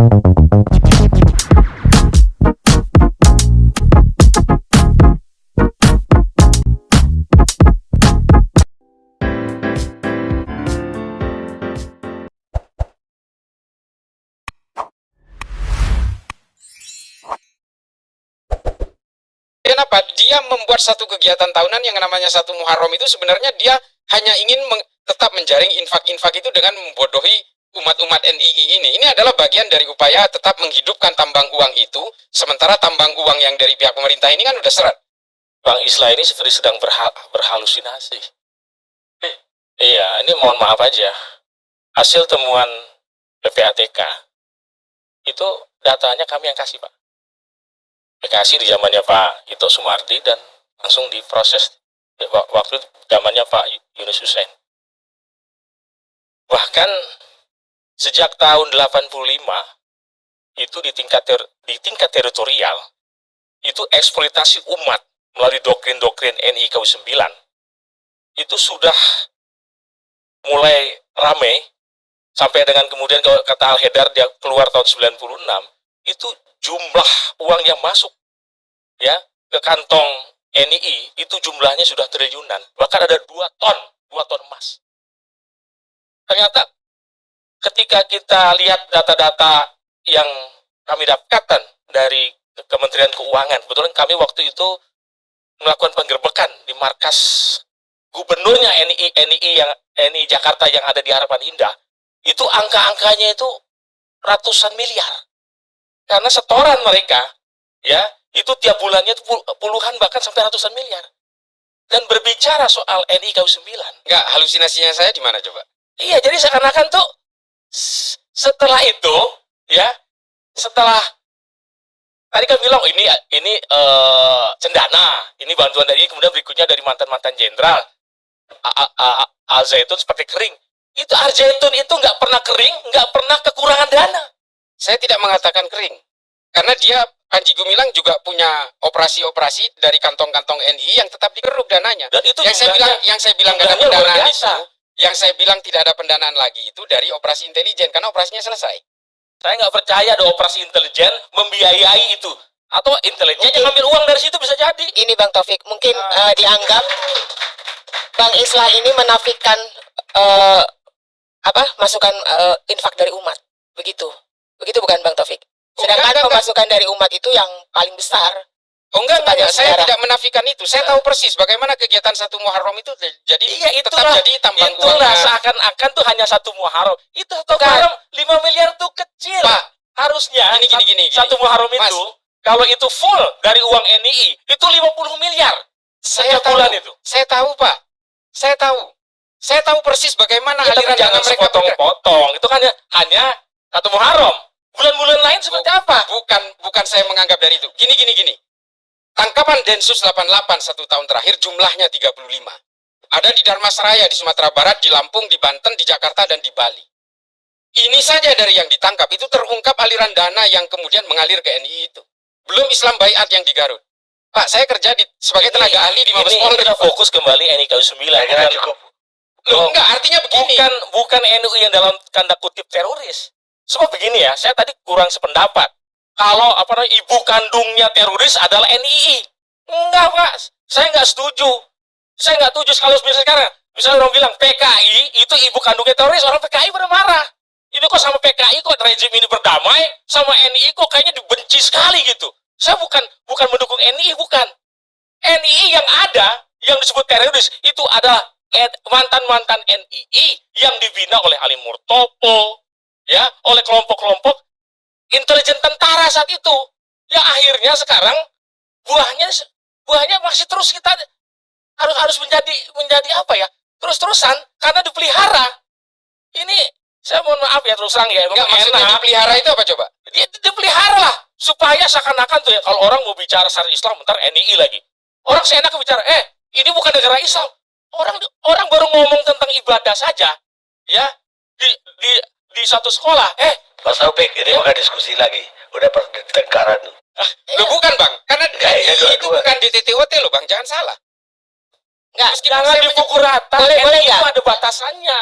Kenapa? Dia membuat satu kegiatan tahunan yang namanya 1 Muharram itu sebenarnya dia hanya ingin tetap menjaring infak-infak itu dengan membodohi umat-umat NII ini. Ini adalah bagian dari upaya tetap menghidupkan tambang uang itu, sementara tambang uang yang dari pihak pemerintah ini kan udah seret. Bang Islah ini seperti sedang berhalusinasi. Iya, ini mohon maaf aja. Hasil temuan PPATK itu datanya kami yang kasih, Pak. Dikasih di zamannya Pak Ito Sumardi dan langsung diproses waktu zamannya Pak Yunus Hussein. Bahkan sejak tahun 85 itu di tingkat teritorial itu eksploitasi umat melalui doktrin-doktrin NII KU 9 itu sudah mulai rame sampai dengan kemudian kalau kata Al Haidar dia keluar tahun 96 itu jumlah uang yang masuk ya ke kantong NII itu jumlahnya sudah triliunan, bahkan ada 2 ton emas. Ternyata ketika kita lihat data-data yang kami dapatkan dari Kementerian Keuangan, kebetulan kami waktu itu melakukan penggerbekan di markas gubernurnya NII Jakarta yang ada di Harapan Indah, itu angka-angkanya itu ratusan miliar. Karena setoran mereka, ya, itu tiap bulannya itu puluhan bahkan sampai ratusan miliar. Dan berbicara soal NII KU 9. Enggak, halusinasinya saya di mana coba? Iya, jadi seakan-akan tuh setelah itu, ya, setelah tadi kan bilang ini cendana, ini bantuan dari kemudian berikutnya dari mantan-mantan jenderal. Al-Zaitun seperti kering. Itu Al-Zaitun itu nggak pernah kering, nggak pernah kekurangan dana. Saya tidak mengatakan kering, karena dia Panji Gumilang juga punya operasi-operasi dari kantong-kantong NII yang tetap digeruk dananya. Dan itu yang saya bilang gak ada pendanaan itu, yang saya bilang tidak ada pendanaan lagi itu dari operasi intelijen karena operasinya selesai. Saya nggak percaya ada operasi intelijen membiayai itu, atau intelijen yang ngambil uang dari situ bisa jadi. Ini Bang Taufik, mungkin dianggap Bang Islah ini menafikan masukan infak dari umat, begitu bukan Bang Taufik? Sedangkan pemasukan dari umat itu yang paling besar. Oh enggak, saya tidak menafikan itu. Saya tahu persis bagaimana kegiatan 1 Muharram itu jadi tetap jadi tambang uang. Itulah seakan-akan tuh hanya 1 Muharram. Itu 1 Muharram 5 miliar tuh kecil. Pak, harusnya gini. 1 Muharram itu, Mas, kalau itu full dari uang NII, itu 50 miliar. Saya tahu, bulan itu. Saya tahu, Pak. Saya tahu persis bagaimana aliran dana mereka potong-potong. Itu kan hanya 1 Muharram. Bulan-bulan lain seperti apa? Bukan saya menganggap dari itu. Gini. Tangkapan Densus 88 1 tahun terakhir jumlahnya 35. Ada di Dharmasraya di Sumatera Barat, di Lampung, di Banten, di Jakarta, dan di Bali. Ini saja dari yang ditangkap itu terungkap aliran dana yang kemudian mengalir ke NII itu. Belum Islam Baiat yang di Garut. Pak, saya kerja sebagai tenaga ahli di Mabes Polri. Kita fokus kembali NII KU 9. Cukup. Loh, enggak, artinya begini. Bukan NII yang dalam tanda kutip teroris. Sebab begini ya, saya tadi kurang sependapat. Kalau ibu kandungnya teroris adalah NII. Enggak, Pak. Saya nggak setuju. Kalau misalnya orang bilang PKI itu ibu kandungnya teroris, orang PKI pada marah. Ini kok sama PKI kok rezim ini berdamai, sama NII kok kayaknya dibenci sekali gitu. Saya bukan mendukung NII, bukan. NII yang ada, yang disebut teroris, itu adalah mantan-mantan NII yang dibina oleh Ali Murtopo, ya, oleh kelompok-kelompok intelijen tentara saat itu, yang akhirnya sekarang buahnya masih terus kita harus menjadi apa ya, terus-terusan karena dipelihara. Ini saya mohon maaf ya terus terang ya, maksudnya dipelihara itu apa coba? Dipelihara lah supaya seakan-akan tuh ya, kalau orang mau bicara syariat Islam bentar NII lagi, orang seenak bicara ini bukan negara Islam. Orang baru ngomong tentang ibadah saja ya di satu sekolah. Mas Taufik, ini bukan diskusi lagi, udah pertengkaran. Loh bukan Bang, karena itu bukan DTTOT loh Bang, jangan salah. Jangan dipukul rata, boleh itu ada batasannya.